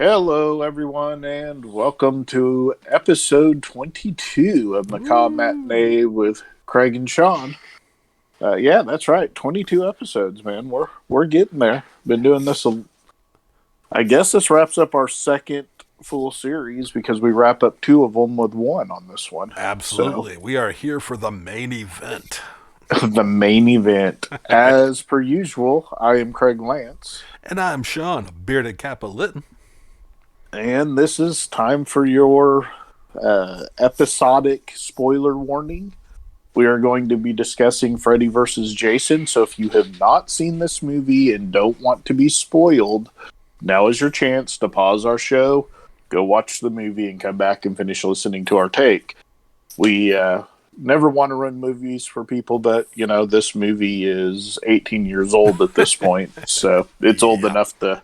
Hello, everyone, and welcome to episode 22 of Macabre Ooh. Matinee with Craig and Sean. Yeah, that's right, 22 episodes, man. We're getting there. Been doing this. I guess this wraps up our second full series because we wrap up two of them with one on this one. So Absolutely. We are here for the main event. the main event, as per usual, I am Craig Lance, And I'm Sean, bearded Cappolitan. and this is time for your episodic spoiler warning. We are going to be discussing Freddy versus Jason. So if you have not seen this movie and don't want to be spoiled, now is your chance to pause our show, go watch the movie, and come back and finish listening to our take. We never want to run movies for people, but this movie is 18 years old at this point, so it's old Yeah. enough to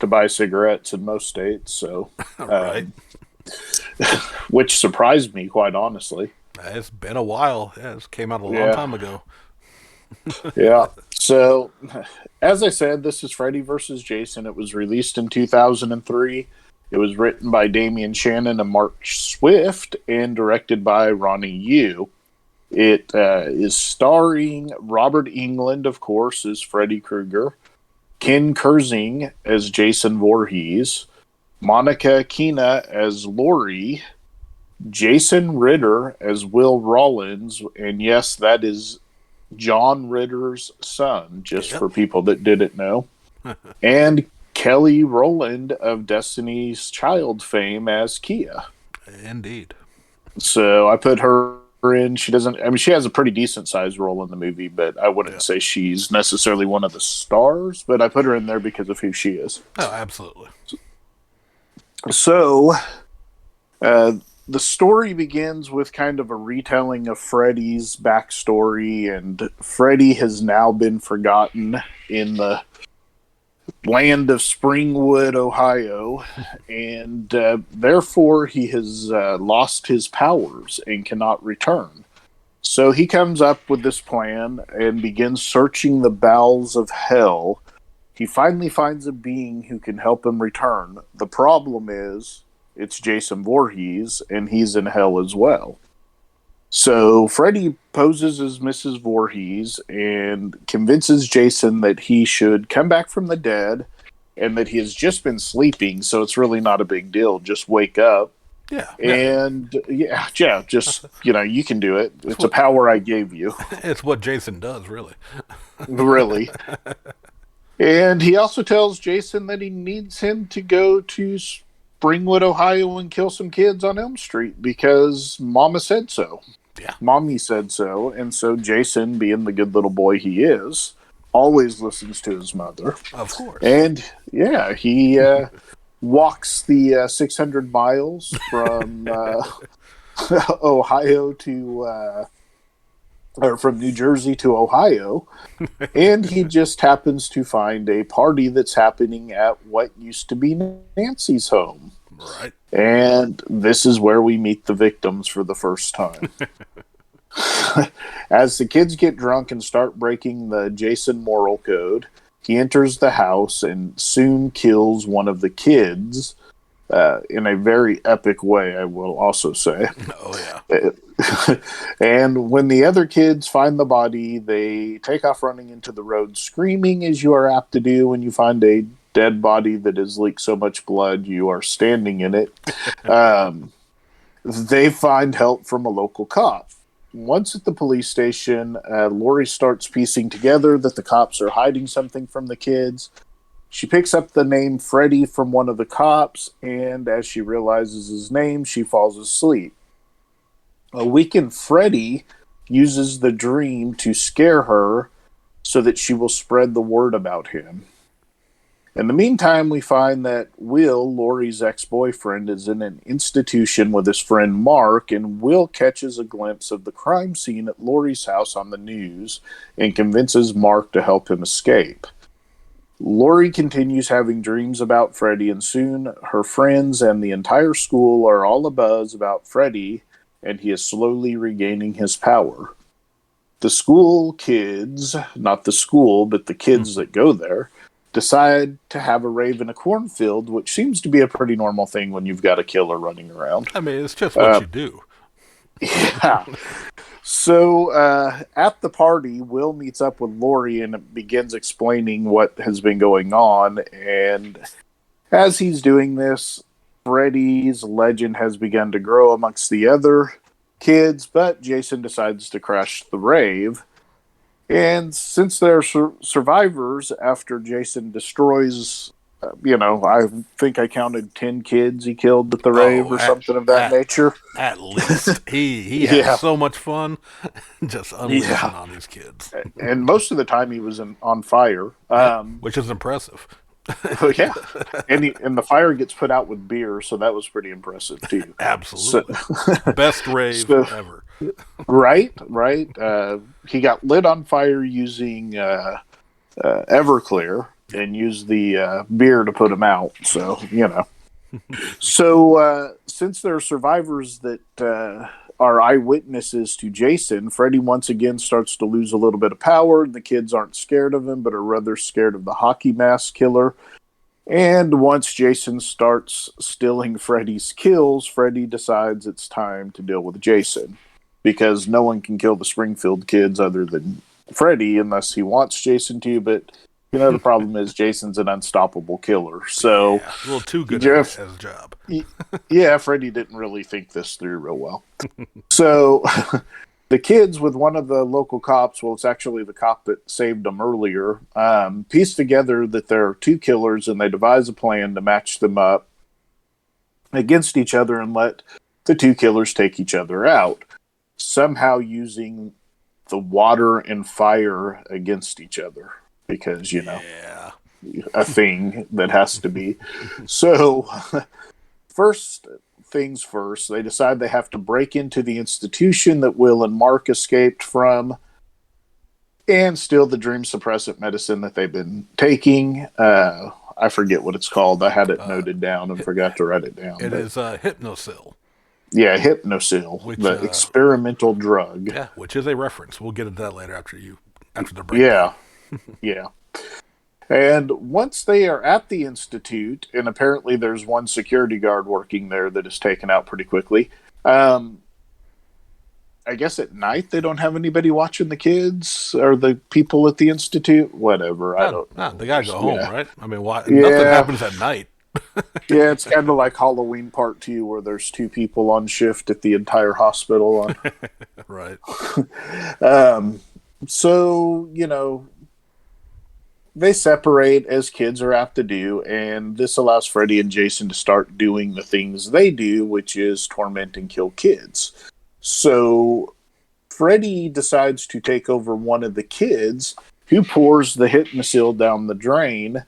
buy cigarettes in most states. So, Right. which surprised me, quite honestly. It's been a while. Yeah, this came out a long Yeah. time ago. Yeah. So, as I said, this is Freddy versus Jason. It was released in 2003. It was written by Damian Shannon and Mark Swift and directed by Ronnie Yu. It is starring Robert Englund, of course, as Freddy Krueger, Ken Kersing as Jason Voorhees, Monica Keena as Laurie, Jason Ritter as Will Rollins, and yes, that is John Ritter's son, just Yep. for people that didn't know, and Kelly Rowland of Destiny's Child fame as Kia. Indeed. So I put her in. She doesn't, I mean, she has a pretty decent sized role in the movie, but I wouldn't Yeah. say she's necessarily one of the stars, but I put her in there because of who she is. Oh, absolutely. So, uh, the story begins with kind of a retelling of Freddy's backstory, and Freddy has now been forgotten in the land of Springwood, Ohio, and therefore he has lost his powers and cannot return. So he comes up with this plan and begins searching the bowels of hell. He finally finds a being who can help him return. The problem is it's Jason Voorhees, and he's in hell as well. So Freddy poses as Mrs. Voorhees and convinces Jason that he should come back from the dead and that he has just been sleeping, so it's really not a big deal. Just wake up. Yeah. Yeah. And yeah, just, you can do it. It's a what, power I gave you, it's what Jason does, really. really. And he also tells Jason that he needs him to go to Springwood, Ohio and kill some kids on Elm Street because Mama said so. Yeah. Mommy said so. And so Jason, being the good little boy he is, always listens to his mother. Of course. And yeah, he walks the 600 miles from Ohio to, or from New Jersey to Ohio. And he just happens to find a party that's happening at what used to be Nancy's home. Right. And this is where we meet the victims for the first time. As the kids get drunk and start breaking the Jason moral code, he enters the house and soon kills one of the kids in a very epic way, I will also say. Oh, yeah. And when the other kids find the body, they take off running into the road, screaming, as you are apt to do when you find a dead body that has leaked so much blood you are standing in it. They find help from a local cop. Once at the police station, Lori starts piecing together that the cops are hiding something from the kids. She picks up the name Freddy from one of the cops, and as she realizes his name, she falls asleep. A weakened Freddy uses the dream to scare her so that she will spread the word about him. In the meantime, we find that Will, Laurie's ex-boyfriend, is in an institution with his friend Mark, and Will catches a glimpse of the crime scene at Laurie's house on the news and convinces Mark to help him escape. Laurie continues having dreams about Freddy, and soon her friends and the entire school are all abuzz about Freddy, and he is slowly regaining his power. The school kids, not the school, but the kids that go there, decide to have a rave in a cornfield, which seems to be a pretty normal thing when you've got a killer running around. I mean, it's just what you do. Yeah. So at the party, Will meets up with Lori and begins explaining what has been going on. And as he's doing this, Freddy's legend has begun to grow amongst the other kids, but Jason decides to crash the rave. And since they're survivors, after Jason destroys, I think I counted 10 kids he killed at the rave or something of that nature. At least. He had so much fun just unleashing on these kids. And most of the time he was on fire. Which is impressive. Yeah. And the fire gets put out with beer, so that was pretty impressive too. Absolutely. Best rave ever. Right. He got lit on fire using Everclear and used the beer to put him out. So, So, since there are survivors that are eyewitnesses to Jason, Freddy once again starts to lose a little bit of power. The kids aren't scared of him, but are rather scared of the hockey mask killer. And once Jason starts stealing Freddy's kills, Freddy decides it's time to deal with Jason. Because no one can kill the Springfield kids other than Freddy unless he wants Jason to, but the problem is Jason's an unstoppable killer. So a little too good at his job. Yeah, Freddy didn't really think this through real well. So the kids with one of the local cops, well, it's actually the cop that saved them earlier, piece together that there are two killers, and they devise a plan to match them up against each other and let the two killers take each other out, somehow using the water and fire against each other. Because, a thing that has to be. So, first things first, they decide they have to break into the institution that Will and Mark escaped from and steal the dream suppressant medicine that they've been taking. I forget what it's called. I had it noted down and forgot to write it down. It is Hypnosil. Yeah, Hypnosil, the experimental drug. Yeah, which is a reference. We'll get into that later after the break. Yeah. And once they are at the Institute, and apparently there's one security guard working there that is taken out pretty quickly. I guess at night they don't have anybody watching the kids or the people at the Institute. Whatever. I don't know. They gotta go home, right? I mean, nothing happens at night. Yeah, it's kind of like Halloween Part 2 where there's two people on shift at the entire hospital. Right. So, they separate as kids are apt to do, and this allows Freddy and Jason to start doing the things they do, which is torment and kill kids. So Freddy decides to take over one of the kids, who pours the Hypnosil down the drain,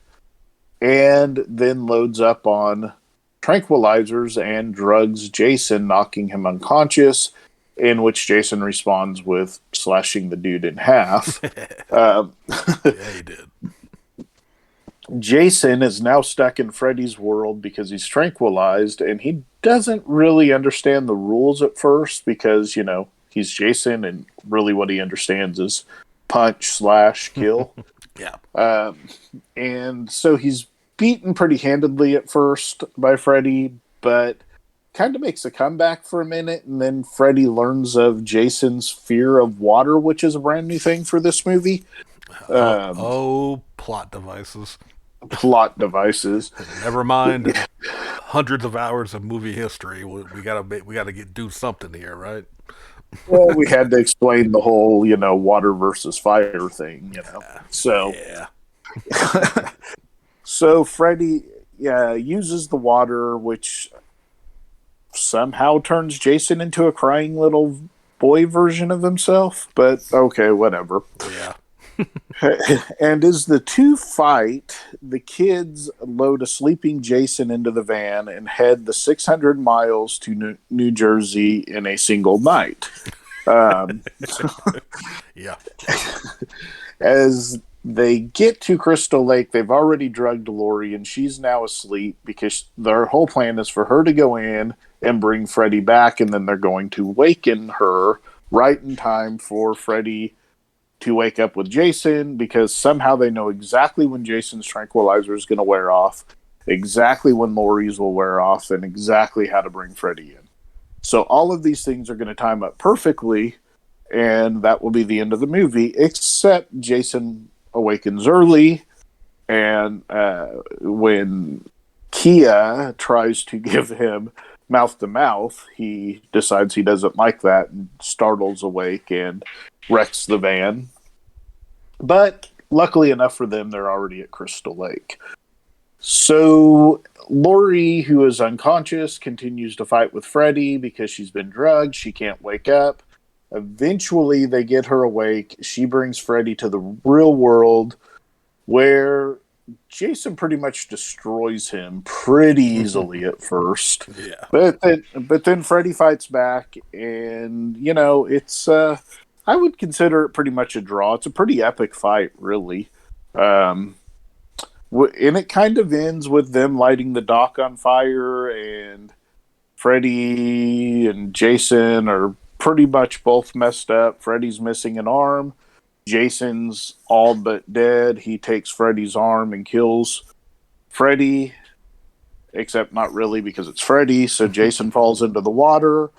and then loads up on tranquilizers and drugs Jason, knocking him unconscious, in which Jason responds with slashing the dude in half. Yeah, he did. Jason is now stuck in Freddy's world because he's tranquilized, and he doesn't really understand the rules at first because, he's Jason, and really what he understands is punch, slash, kill. Yeah. And so he's beaten pretty handedly at first by Freddy, but kind of makes a comeback for a minute, and then Freddy learns of Jason's fear of water, which is a brand new thing for this movie. Plot devices. Never mind hundreds of hours of movie history. We gotta do something here, right? Well, we had to explain the whole, water versus fire thing, So, yeah. So Freddy uses the water, which somehow turns Jason into a crying little boy version of himself. But okay, whatever. Yeah. And as the two fight, the kids load a sleeping Jason into the van and head the 600 miles to New Jersey in a single night. Yeah. As they get to Crystal Lake, they've already drugged Lori, and she's now asleep because their whole plan is for her to go in and bring Freddy back, and then they're going to waken her right in time for Freddy to wake up with Jason because somehow they know exactly when Jason's tranquilizer is going to wear off, exactly when Laurie's will wear off, and exactly how to bring Freddy in. So all of these things are going to time up perfectly, and that will be the end of the movie, except Jason awakens early, and when Kia tries to give him mouth to mouth, he decides he doesn't like that and startles awake and wrecks the van. But luckily enough for them, they're already at Crystal Lake. So Laurie, who is unconscious, continues to fight with Freddy because she's been drugged. She can't wake up. Eventually, they get her awake. She brings Freddy to the real world where Jason pretty much destroys him pretty easily at first. Yeah. But then Freddy fights back, and it's I would consider it pretty much a draw. It's a pretty epic fight, really. And it kind of ends with them lighting the dock on fire, and Freddy and Jason are pretty much both messed up. Freddy's missing an arm. Jason's all but dead. He takes Freddy's arm and kills Freddy, except not really because it's Freddy. So Jason falls into the water,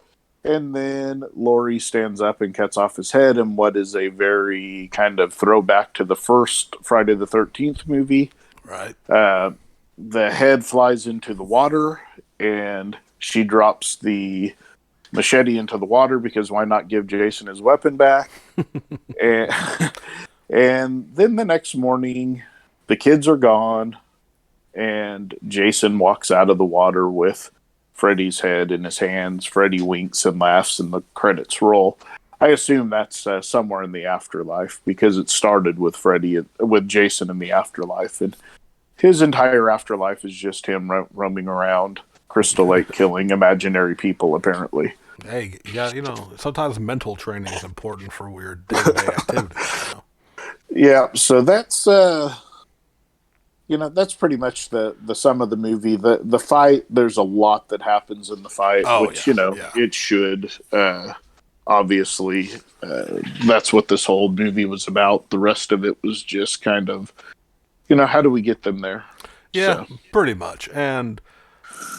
and then Laurie stands up and cuts off his head in what is a very kind of throwback to the first Friday the 13th movie. Right. The head flies into the water, and she drops the machete into the water because why not give Jason his weapon back? and, and then the next morning, the kids are gone, and Jason walks out of the water with Freddy's head in his hands. Freddy winks and laughs, and the credits roll. I assume that's somewhere in the afterlife because it started with with Jason in the afterlife, and his entire afterlife is just him roaming around Crystal Lake killing imaginary people, apparently. Hey, yeah, sometimes mental training is important for weird day-to-day activities. Yeah, so that's that's pretty much the sum of the movie. The fight, there's a lot that happens in the fight, which yeah. it should. Obviously, that's what this whole movie was about. The rest of it was just kind of, how do we get them there? Yeah, pretty much. And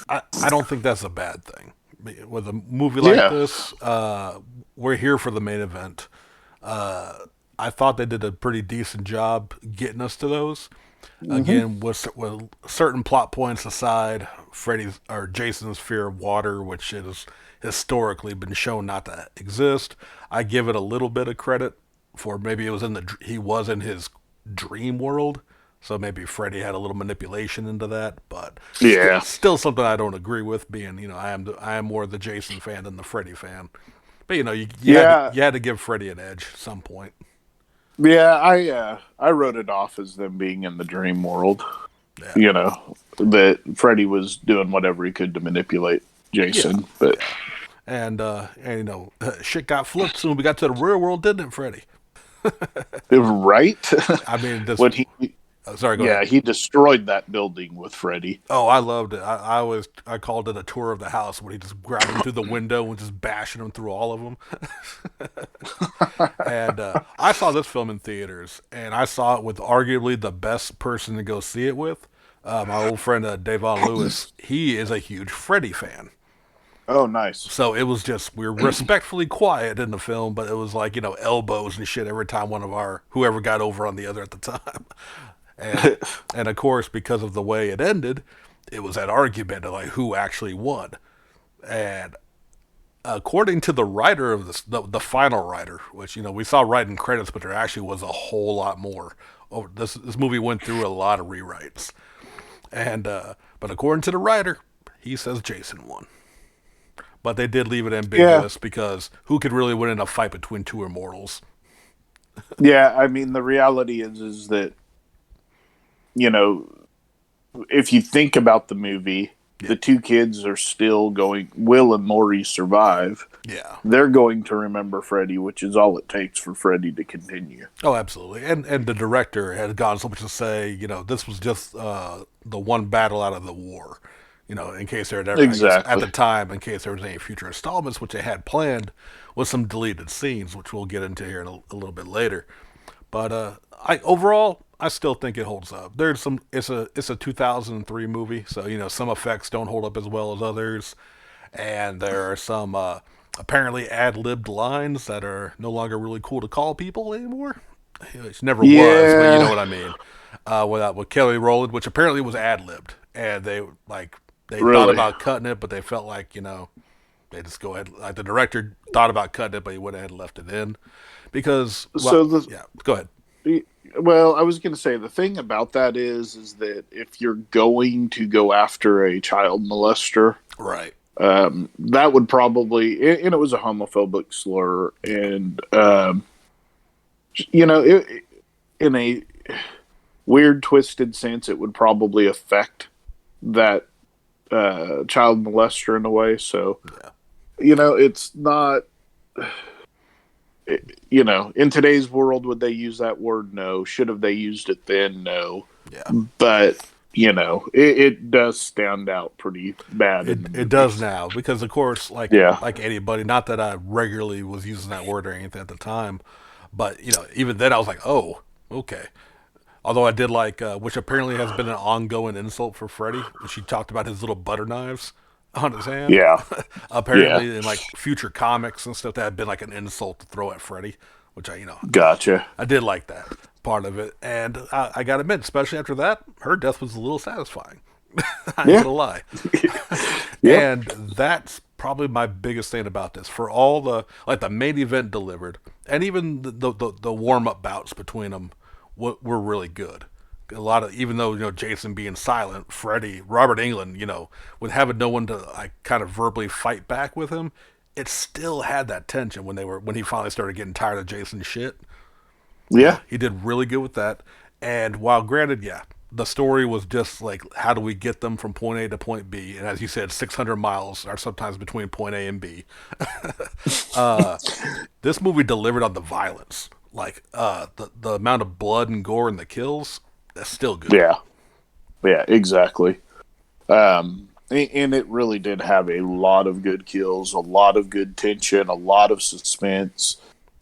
I don't think that's a bad thing. With a movie like this, we're here for the main event. I thought they did a pretty decent job getting us to those. Mm-hmm. Again, with certain plot points aside, Freddy's or Jason's fear of water, which has historically been shown not to exist, I give it a little bit of credit for maybe he was in his dream world. So maybe Freddy had a little manipulation into that, but still something I don't agree with. Being, I am more the Jason fan than the Freddy fan. But you had to give Freddy an edge at some point. Yeah, I wrote it off as them being in the dream world. Yeah. That Freddy was doing whatever he could to manipulate Jason, but and shit got flipped soon we got to the real world, didn't it, Freddy? Right. I mean, when he. Sorry, go ahead. He destroyed that building with Freddy. Oh, I loved it. I called it a tour of the house when he just grabbed him through the window and just bashing him through all of them. And I saw this film in theaters, and I saw it with arguably the best person to go see it with. My old friend Davon Lewis. He is a huge Freddy fan. Oh, nice. So it was just, we were respectfully quiet in the film, but it was like, elbows and shit every time one of whoever got over on the other at the time. And of course, because of the way it ended, it was that argument of like who actually won. And according to the writer of this, the final writer, which we saw writing credits, but there actually was a whole lot more. This movie went through a lot of rewrites, and but according to the writer, he says Jason won. But they did leave it ambiguous because who could really win in a fight between two immortals? Yeah, I mean the reality is that. If you think about the movie, the two kids are still going. Will and Laurie survive. Yeah, they're going to remember Freddy, which is all it takes for Freddy to continue. Oh, absolutely. And the director had gone so much to say, this was just the one battle out of the war. In case there had ever, at the time, in case there was any future installments, which they had planned, with some deleted scenes, which we'll get into here in a little bit later. But I overall, I still think it holds up. There's some. It's a 2003 movie, so some effects don't hold up as well as others, and there are some apparently ad-libbed lines that are no longer really cool to call people anymore. It never was, but you know Yeah, what I mean. With Kelly Rowland, which apparently was ad-libbed, and they thought really. about cutting it, but they felt like they just go ahead. Like the director thought about cutting it, but he went ahead and left it in because So the yeah, go ahead. well, I was going to say the thing about that is that if you're going to go after a child molester, Right. that would probably, and it was a homophobic slur, and in a weird, twisted sense, it would probably affect that child molester in a way. So, Yeah. it's not. In today's world, would they use that word? No. Should have they used it then? No. Yeah. But it does stand out pretty bad in the It does movies. now because of course Yeah, like anybody, not that I regularly was using that word or anything at the time, but even then I was like, oh, okay. Although I did like, which apparently has been an ongoing insult for Freddy, when she talked about his little butter knives on his hand. yeah, yeah. Apparently, in like future comics and stuff, that had been like an insult to throw at Freddy, which Gotcha. I did like that part of it. And I got to admit, especially after that, her death was a little satisfying. I ain't Yeah, gonna lie. yeah, And that's probably my biggest thing about this. For all the main event delivered, and even the warm up bouts between them were really good. A lot of, even though Jason being silent, Freddy, Robert Englund, with having no one to like kind of verbally fight back with him, it still had that tension when he finally started getting tired of Jason's shit. yeah, He did really good with that. And while granted, yeah, the story was just like, how do we get them from point A to point B? And as you said, 600 miles are sometimes between point A and B. This movie delivered on the violence. Like the amount of blood and gore and the kills, that's still good. yeah, yeah. Exactly. And it really did have a lot of good kills, a lot of good tension, a lot of suspense.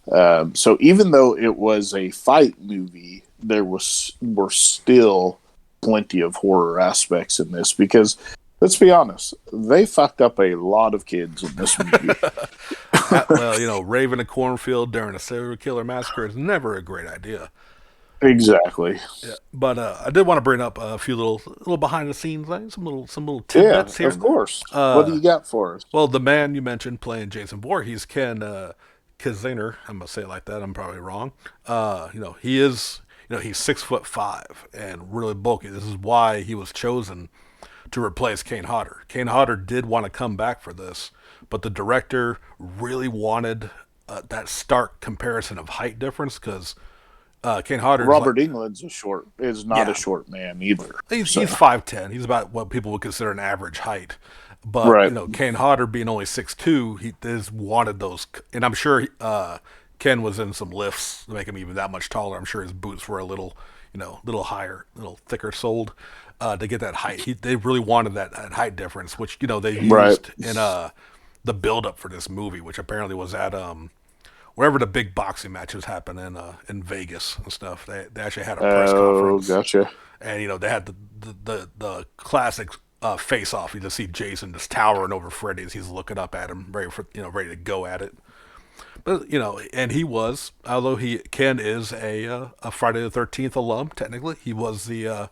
So even though it was a fight movie, there were still plenty of horror aspects in this because let's be honest, they fucked up a lot of kids in this movie. Well, raving a cornfield during a serial killer massacre is never a great idea. Exactly. Yeah, but I did want to bring up a few little behind the scenes things, some little Yeah, tidbits here of and there. course. What do you got for us? Well, the man you mentioned playing Jason Voorhees, Ken Kiziner, I'm gonna say it like that. I'm probably wrong. He is. He's 6'5" and really bulky. This is why he was chosen to replace Kane Hodder. Kane Hodder did want to come back for this, but the director really wanted that stark comparison of height difference because Kane Hodder is like, Robert England's is not a yeah, short man either. he's So 5'10". He's about what people would consider an average height. But right. Kane Hodder being only 6'2", he just wanted those, and I'm sure Ken was in some lifts to make him even that much taller. I'm sure his boots were a little higher, a little thicker soled to get that height. They really wanted that height difference, which they Right. used in the build up for this movie, which apparently was at wherever the big boxing matches happen in Vegas and stuff. They actually had a press Oh, conference, gotcha. and they had the classic face off. You just see Jason just towering over Freddy as he's looking up at him, ready to go at it. But and he was, although Ken is a Friday the 13th alum. Technically, he was the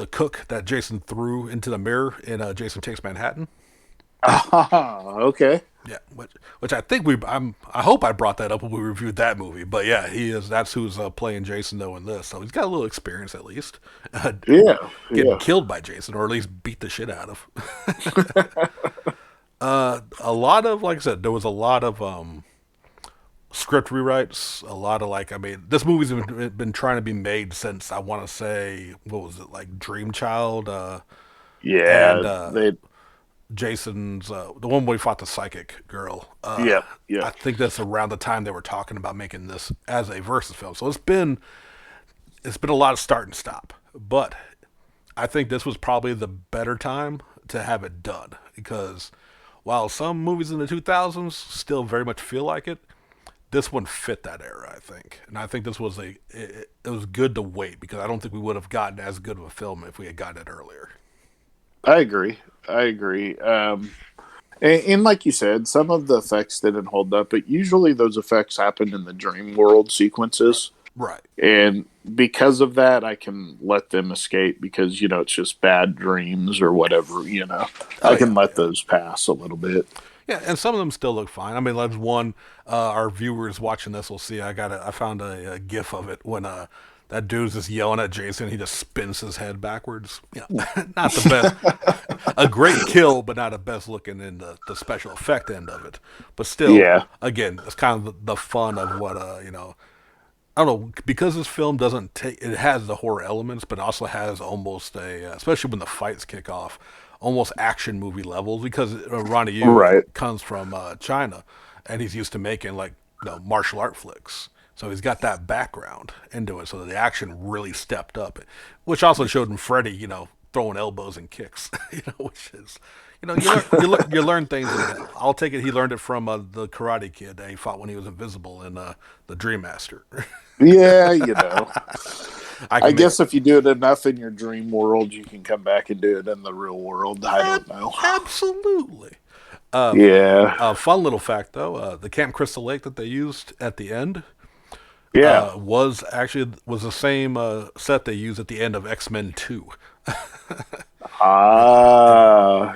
cook that Jason threw into the mirror in Jason Takes Manhattan. Okay. Yeah, which I think I hope I brought that up when we reviewed that movie. But yeah, he is. That's who's playing Jason though in this. So he's got a little experience at least, Yeah. getting Yeah. killed by Jason or at least beat the shit out of. A lot of, like I said, there was a lot of script rewrites. A lot of this movie's been trying to be made since I want to say what was it, like Dream Child and Yeah. They. Jason's the one where he fought the psychic girl. Yeah. I Yeah. think that's around the time they were talking about making this as a versus film. So it's been a lot of start and stop. But I think this was probably the better time to have it done because while some movies in the 2000s still very much feel like it, this one fit that era, I think, and I think this was it was good to wait because I don't think we would have gotten as good of a film if we had gotten it earlier. I agree. I agree. And like you said, some of the effects didn't hold up, but usually those effects happen in the dream world sequences. Right. And because of that, I can let them escape because, it's just bad dreams or whatever. I can let those pass a little bit. Yeah, and some of them still look fine. I mean, there's one our viewers watching this will see. I found a GIF of it when that dude's just yelling at Jason. He just spins his head backwards. Yeah, not the best. A great kill, but not the best looking in the special effect end of it. But still, again, it's kind of the fun of what I don't know, because this film doesn't take, it has the horror elements, but also has almost especially when the fights kick off, almost action movie levels, because Ronnie Yu comes from China, and he's used to making martial art flicks. So he's got that background into it, so the action really stepped up, which also showed in Freddy, throwing elbows and kicks, which is, you learn things. I'll take it. He learned it from the Karate Kid that he fought when he was invisible in the Dream Master. Yeah, I guess if you do it enough in your dream world, you can come back and do it in the real world. I don't know. Absolutely. Fun little fact, though. The Camp Crystal Lake that they used at the end was the same set they used at the end of X-Men 2.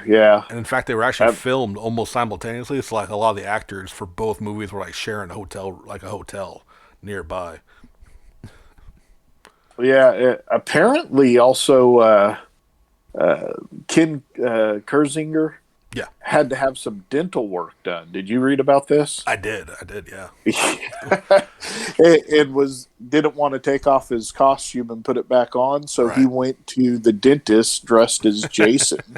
Yeah. And in fact, they were actually filmed almost simultaneously. It's like a lot of the actors for both movies were sharing a hotel nearby. Yeah, apparently also Ken Kersinger had to have some dental work done. Did you read about this? I did, yeah. and didn't want to take off his costume and put it back on, so he went to the dentist dressed as Jason.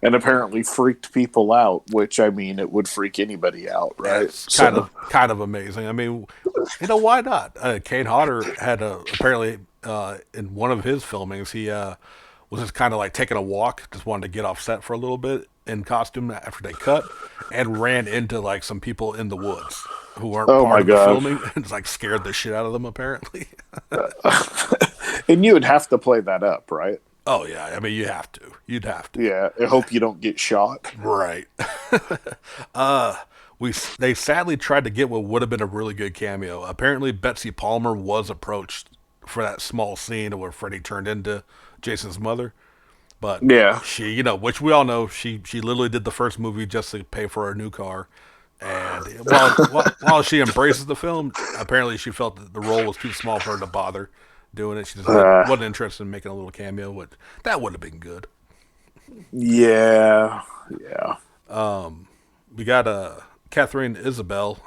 And apparently freaked people out, which, I mean, it would freak anybody out, right? It's kind of amazing. I mean, why not? Kane Hodder had apparently in one of his filmings, he was just kind of taking a walk, just wanted to get off set for a little bit in costume after they cut, and ran into some people in the woods who weren't part of the filming, and just scared the shit out of them apparently. And you would have to play that up, right? Oh yeah, I mean you'd have to. Yeah, I hope you don't get shot. Right. They sadly tried to get what would have been a really good cameo. Apparently, Betsy Palmer was approached for that small scene where Freddy turned into Jason's mother, but she, which we all know, she literally did the first movie just to pay for her new car. And while she embraces the film, apparently she felt that the role was too small for her to bother doing it. She just wasn't interested in making a little cameo. That would have been good. Yeah. We got Catherine Isabel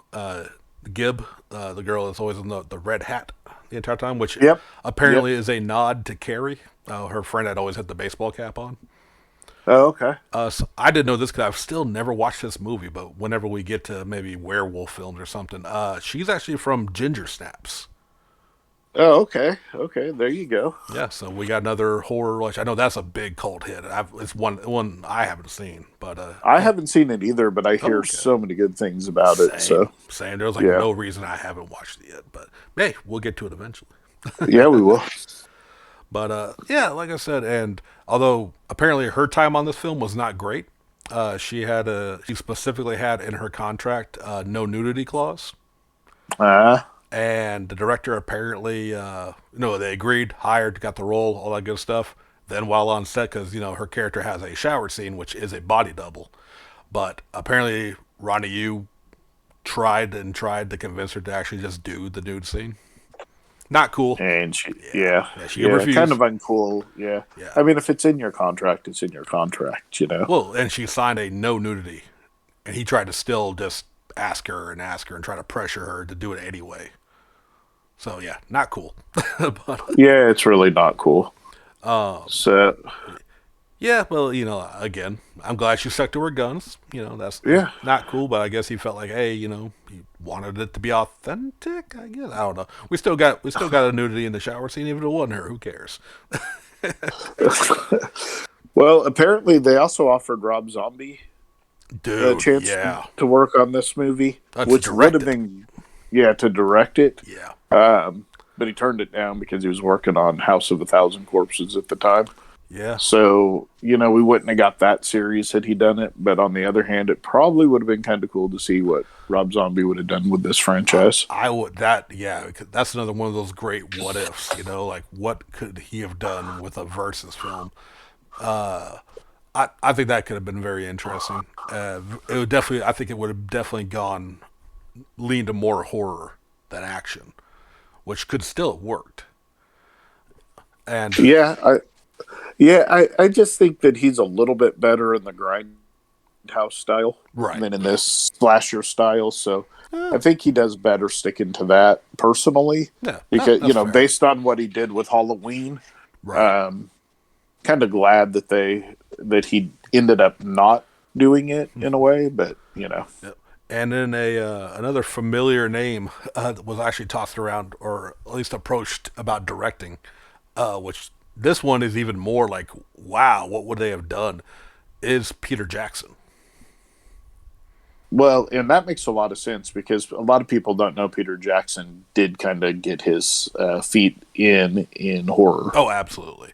Gibb, the girl that's always in the red hat the entire time, which apparently is a nod to Carrie. Her friend had always had the baseball cap on. Oh, okay. So I didn't know this because I've still never watched this movie, but whenever we get to maybe werewolf films or something, she's actually from Ginger Snaps. Oh, okay. Okay, there you go. Yeah, so we got another horror. I know that's a big cult hit. It's one I haven't seen, but I haven't seen it either. But I hear so many good things about it. So saying there's no reason I haven't watched it yet. But hey, we'll get to it eventually. Yeah, we will. But like I said, and although apparently her time on this film was not great, she specifically had in her contract no nudity clause. And the director apparently, they agreed, hired, got the role, all that good stuff. Then while on set, because, her character has a shower scene, which is a body double. But apparently Ronnie Yu tried to convince her to actually just do the nude scene. Not cool. And she refused. Kind of uncool. Yeah. I mean, if it's in your contract, it's in your contract, Well, and she signed a no nudity. And he tried to still just ask her and try to pressure her to do it anyway. So yeah, not cool. But, yeah, it's really not cool. Yeah, well, again, I'm glad she stuck to her guns. That's not cool, but I guess he felt like, hey, he wanted it to be authentic. I guess I don't know. We still got a nudity in the shower scene, even if it wasn't her. Who cares? Well, apparently they also offered Rob Zombie a chance to work on this movie, which would have been Yeah, to direct it. Yeah. But he turned it down because he was working on House of a Thousand Corpses at the time. Yeah. So, we wouldn't have got that series had he done it. But on the other hand, it probably would have been kind of cool to see what Rob Zombie would have done with this franchise. I would that yeah, because that's another one of those great what ifs, like what could he have done with a versus film? I think that could have been very interesting. It would definitely, I think it would have definitely gone leaned to more horror than action, which could still have worked. And Yeah, I just think that he's a little bit better in the grindhouse style right, than in this slasher style. So eh, I think he does better sticking to that personally, yeah, because that's fair. based on what he did with Halloween, Right. kind of glad that he ended up not doing it in a way. But Yep. And then another familiar name was actually tossed around, or at least approached about directing, which this one is even more like, wow, what would they have done? Is Peter Jackson. well, and that makes a lot of sense because a lot of people don't know Peter Jackson did kind of get his feet in horror. Oh, absolutely.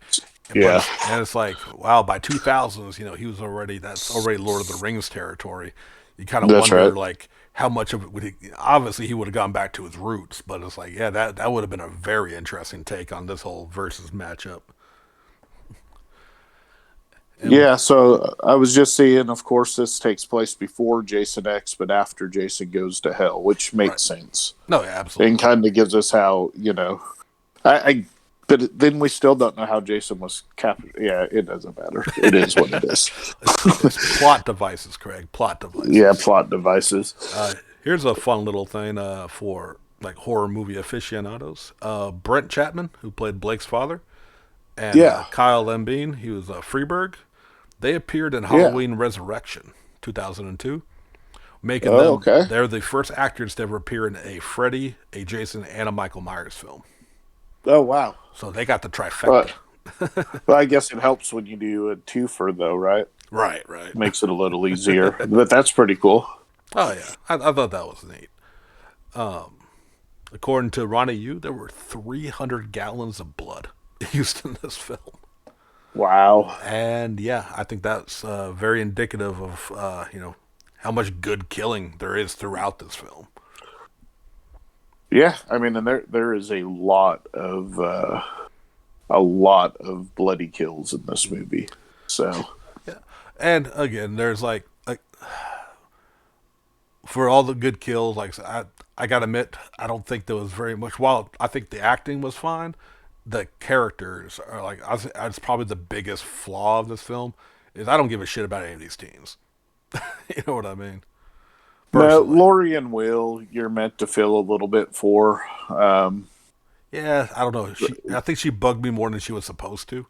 Yeah, And it's like, wow, by 2000s, he was already, that's already Lord of the Rings territory. You kind of that's wonder, right. like, how much of it would he, obviously he would have gone back to his roots, but it's like, yeah, that would have been a very interesting take on this whole versus matchup. And Yeah, so I was just seeing, of course, this takes place before Jason X, but after Jason goes to hell, which right. makes sense No, yeah, and absolutely. kind of gives us how, I but then we still don't know how Jason was captured. Yeah, it doesn't matter. It is what it is. It's plot devices, Craig. Plot Yeah, devices. plot devices. Here's a fun little thing for like horror movie aficionados. Brent Chapman, who played Blake's father, and Yeah, Kyle Lembine, he was Freeberg. They appeared in yeah. Halloween Resurrection, 2002, making Oh, them okay. they're the first actors to ever appear in a Freddy, a Jason, and a Michael Myers film. Oh, wow. So they got the Well, trifecta. well, I guess it helps when you do a twofer, though, right? Right, right. Makes it a little easier, but that's pretty cool. Oh yeah, I thought that was neat. According to Ronnie Yu, there were 300 gallons of blood used in this film. Wow. And yeah, I think that's very indicative of how much good killing there is throughout this film. Yeah, I mean, and there is a lot of bloody kills in this movie. So Yeah, and again, there's like for all the good kills, like I gotta admit, I don't think there was very much. While I think the acting was fine, the characters are like that's probably the biggest flaw of this film is I don't give a shit about any of these teams. You know what I mean? no, Personally, Lori and Will, you're meant to feel a little bit for. yeah, I don't know. I think she bugged me more than she was supposed to.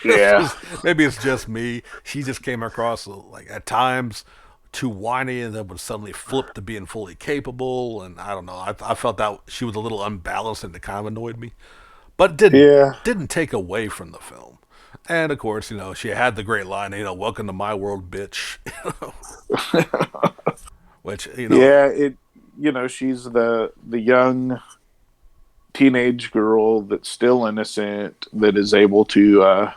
Yeah, Maybe it's just me. She just came across like at times too whiny, and then would suddenly flip to being fully capable. And I don't know. I felt that she was a little unbalanced, and it kind of annoyed me. But it yeah, didn't take away from the film. And of course, she had the great line, "Welcome to my world, bitch," which yeah. She's the young teenage girl that's still innocent that is able to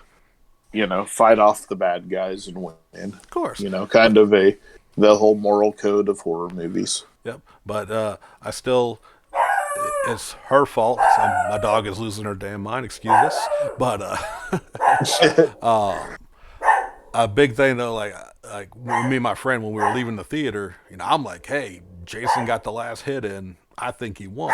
fight off the bad guys and win. of course. Kind of the whole moral code of horror movies. Yep. But I still, it's her fault. So my dog is losing her damn mind. Excuse us. But a big thing though, like me and my friend when we were leaving the theater, I'm like, hey, Jason got the last hit in. I think he won.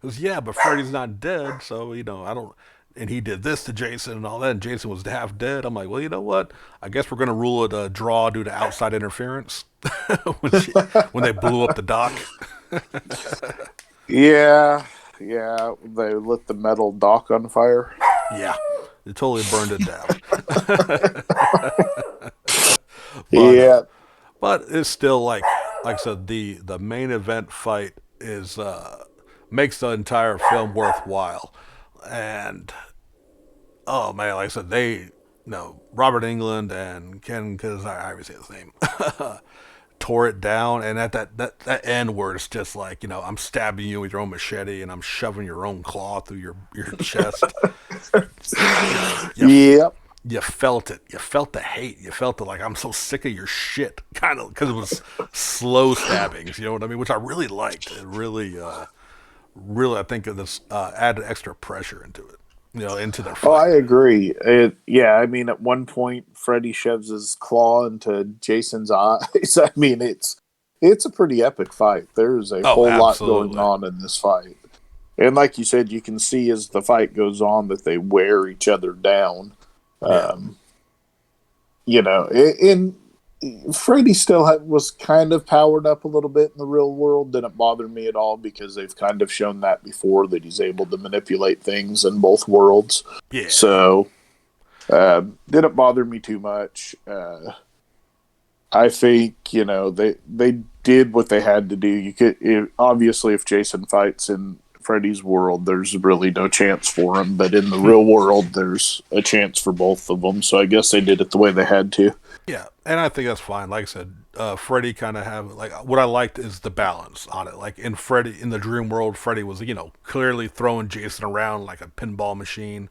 He goes, yeah, but Freddy's not dead, so I don't. And he did this to Jason and all that, and Jason was half dead. I'm like, well, you know what? I guess we're gonna rule it a draw due to outside interference when they blew up the dock. Yeah, yeah. They lit the metal dock on fire. Yeah, they totally burned it down. but Yeah, but it's still like I said, the main event fight is makes the entire film worthwhile. And oh man, like I said, they no Robert England and Ken, because I always say his name. tore it down, and at that end where it's just like, I'm stabbing you with your own machete and I'm shoving your own claw through your chest. you know you Yep. you felt it. You felt the hate. You felt the like, I'm so sick of your shit, kind of, because it was slow stabbings. You know what I mean? Which I really liked. It really, I think this added extra pressure into it. Into their Oh, I fight. agree. Yeah, I mean, at one point, Freddy shoves his claw into Jason's eyes. I mean, it's a pretty epic fight. There's a Oh, whole lot going absolutely. on in this fight, and like you said, you can see as the fight goes on that they wear each other down. Yeah. Um, and Freddy still was kind of powered up a little bit in the real world. Didn't bother me at all because they've kind of shown that before, that he's able to manipulate things in both worlds. Yeah. So didn't bother me too much. I think they did what they had to do. Obviously, if Jason fights in Freddy's world, there's really no chance for him. But in the real world, there's a chance for both of them. So I guess they did it the way they had to. Yeah, and I think that's fine. Like I said, Freddy kind of have like what I liked is the balance on it. Like in the dream world, Freddy was clearly throwing Jason around like a pinball machine,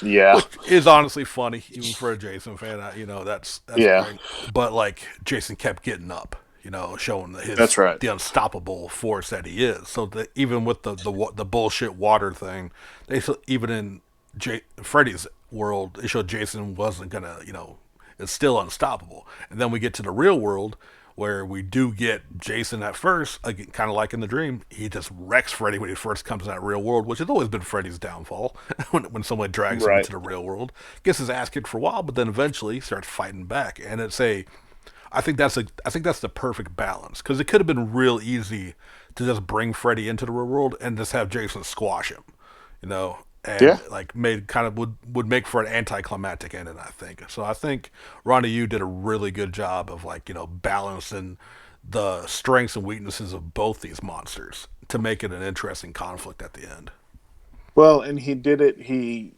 Yeah, which is honestly funny even for a Jason fan. That's yeah, great. But like Jason kept getting up, showing that's right. the unstoppable force that he is. So that even with the bullshit water thing, even in Freddy's world, they showed Jason wasn't gonna is still unstoppable. And then we get to the real world where we do get Jason at first, again, kind of like in the dream. He just wrecks Freddy when he first comes in that real world, which has always been Freddy's downfall. when someone drags him Right. into the real world, gets his ass kicked for a while, but then eventually starts fighting back. And I think that's the perfect balance, because it could have been real easy to just bring Freddy into the real world and just have Jason squash him, you know, Yeah. and like made kind of would make for an anticlimactic ending. I think so. I think Ronda Yu did a really good job of like balancing the strengths and weaknesses of both these monsters to make it an interesting conflict at the end. Well, and he did it. He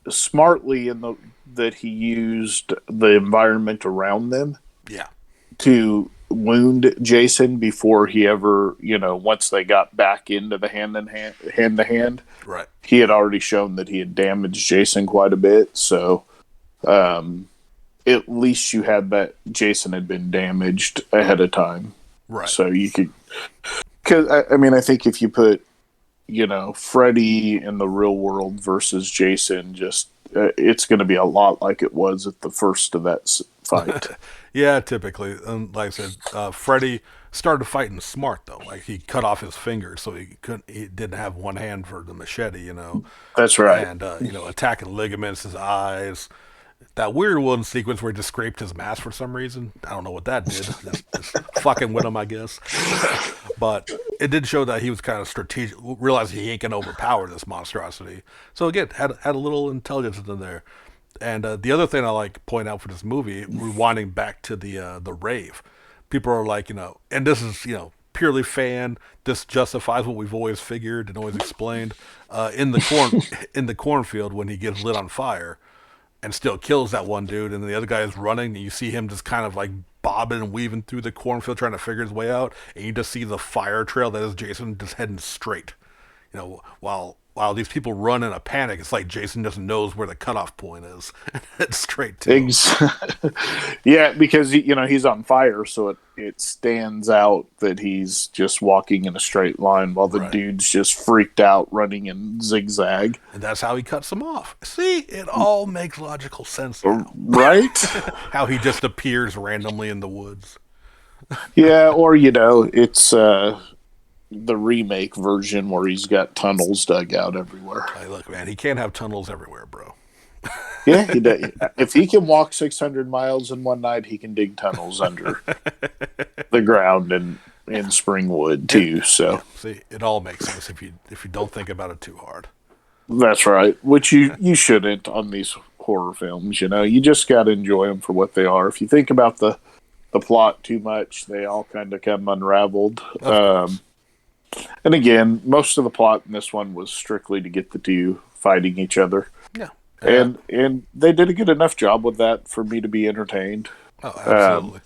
smartly in the that he used the environment around them Yeah, to wound Jason before he ever, once they got back into the hand to hand, right. he had already shown that he had damaged Jason quite a bit. So, at least you had that Jason had been damaged ahead of time. Right. So you could, because I mean, I think if you put, Freddy in the real world versus Jason, just it's going to be a lot like it was at the first of that fight. Yeah, typically. And like I said, Freddy started fighting smart though. Like he cut off his fingers so he didn't have one hand for the machete. That's right. And attacking ligaments, his eyes. That weird one sequence where he just scraped his mask for some reason. I don't know what that did. Just fucking with him, I guess. But it did show that he was kind of strategic, realized he ain't gonna overpower this monstrosity. So again, had a little intelligence in there. And the other thing I like point out for this movie, rewinding back to the rave, people are like, and this is purely fan. This justifies what we've always figured and always explained. In the in the cornfield when he gets lit on fire, and still kills that one dude, and the other guy is running, and you see him just kind of like bobbing and weaving through the cornfield trying to figure his way out, and you just see the fire trail that is Jason just heading straight. While these people run in a panic, it's like Jason just knows where the cutoff point is. It's straight to him. Yeah, because he's on fire, so it stands out that he's just walking in a straight line while the Right. dude's just freaked out running in zigzag. And that's how he cuts him off. See, it all makes logical sense now. Right? How he just appears randomly in the woods. Yeah, or it's the remake version where he's got tunnels dug out everywhere. Hey, look, man, he can't have tunnels everywhere, bro. Yeah, if he can walk 600 miles in one night, he can dig tunnels under the ground in Springwood too. So See, it all makes sense if you don't think about it too hard. that's right. Which you shouldn't on these horror films. You just got to enjoy them for what they are. If you think about the plot too much, they all kind of come unraveled. And again, most of the plot in this one was strictly to get the two fighting each other. Yeah. And they did a good enough job with that for me to be entertained. Oh, absolutely.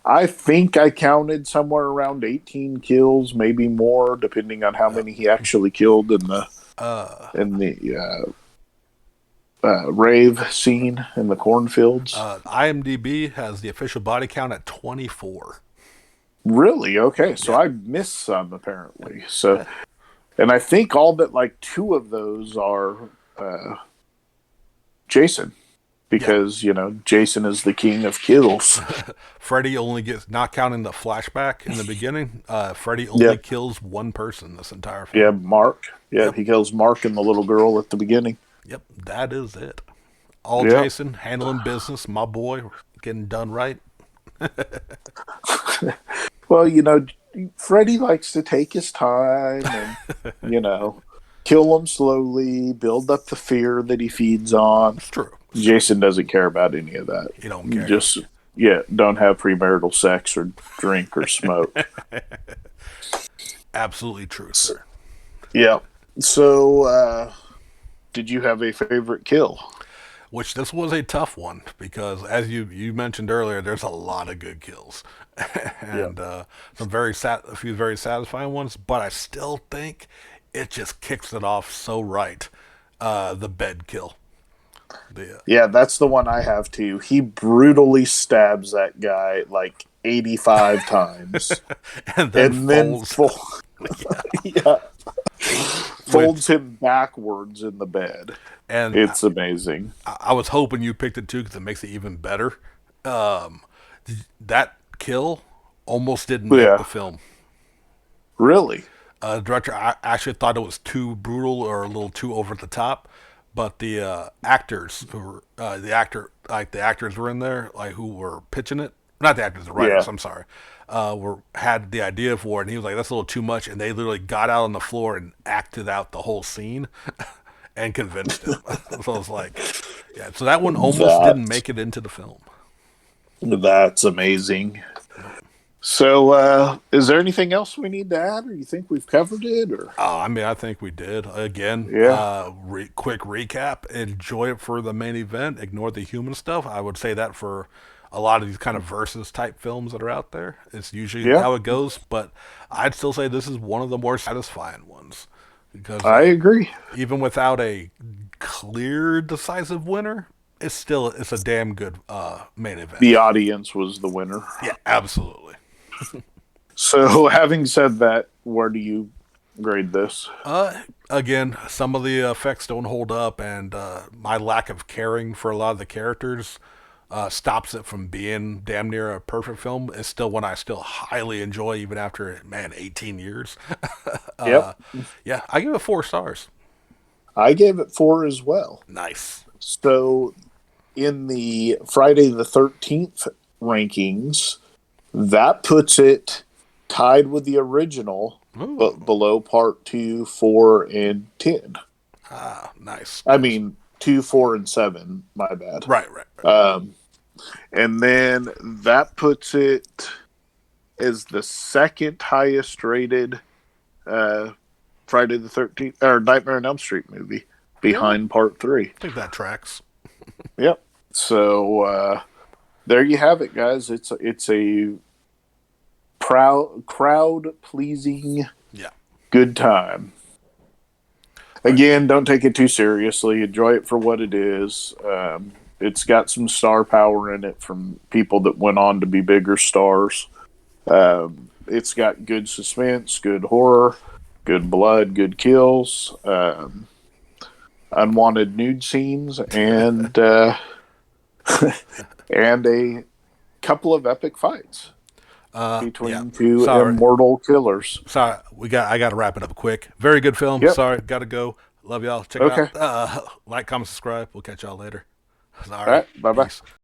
I think I counted somewhere around 18 kills, maybe more, depending on how Uh, many he actually killed uh, in the rave scene in the cornfields. IMDb has the official body count at 24. Really? Okay, so Yeah. I missed some apparently. So, and I think all but like two of those are uh, Jason, Yeah. because Jason is the king of kills. Freddy only gets, not counting the flashback in the beginning, Freddy only Yep. kills one person this entire Yeah, film. Mark. Yeah, Yep. he kills Mark and the little girl at the beginning. Yep. That is it. All Yeah. Jason, handling business, my boy, getting done right. Well, Freddy likes to take his time and, you know, kill him slowly, build up the fear that he feeds on. It's true. It's true. Jason doesn't care about any of that. You don't care. Just, yeah, don't have premarital sex or drink or smoke. Absolutely true, So, sir. yeah. So, did you have a favorite kill? Which this was a tough one because, as you mentioned earlier, there's a lot of good kills, Yeah. and a few very satisfying ones. But I still think it just kicks it off so right. The bed kill. The Yeah, that's the one I have too. He brutally stabs that guy like 85 times and then and then folds. yeah, Which folds him backwards in the bed. and It's amazing. I was hoping you picked it too because it makes it even better. Um, that kill almost didn't make the Yeah, film. really. The director actually thought it was too brutal or a little too over the top, but the actors who were the actors were in there, like who were pitching it, not the actors, the writers. Yeah, I'm sorry, were had the idea for it, and he was like, "That's a little too much," and they literally got out on the floor and acted out the whole scene, and convinced him. So I was like, yeah. So that one almost didn't that make it into the film. that's amazing. So, is there anything else we need to add, or you think we've covered it, or I mean, I think we did. Again, yeah, quick recap. Enjoy it for the main event. Ignore the human stuff. I would say that for a lot of these kind of versus type films that are out there. It's usually yeah, how it goes, but I'd still say this is one of the more satisfying ones because I agree. even without a clear, decisive winner, it's a damn good main event. The audience was the winner. Yeah, absolutely. So, having said that, where do you grade this? Again, some of the effects don't hold up, and my lack of caring for a lot of the characters stops it from being damn near a perfect film. It's still one I still highly enjoy, even after 18 years. Yep, Yeah, I give it 4 stars. I gave it 4 as well. Nice. So, in the Friday the 13th rankings, that puts it tied with the original, but Ooh, below part 2, 4, and 10. nice. I Nice. mean, 2, 4, and 7. My bad. Right, right, right. And then that puts it as the second highest rated uh, Friday the 13th or Nightmare on Elm Street movie, Yeah, behind part 3. I think that tracks. Yep. So there you have it, guys. It's a crowd pleasing Yeah. good time. All right. Again, don't take it too seriously. Enjoy it for what it is. It's got some star power in it from people that went on to be bigger stars. It's got good suspense, good horror, good blood, good kills, unwanted nude scenes, and and a couple of epic fights Yeah. between two Sorry. immortal killers. Sorry. I got to wrap it up quick. Very good film. Yep. Sorry. Got to go. Love y'all. Check it out. Okay. Like, comment, subscribe. We'll catch y'all later. All All right. right. Bye bye. Peace.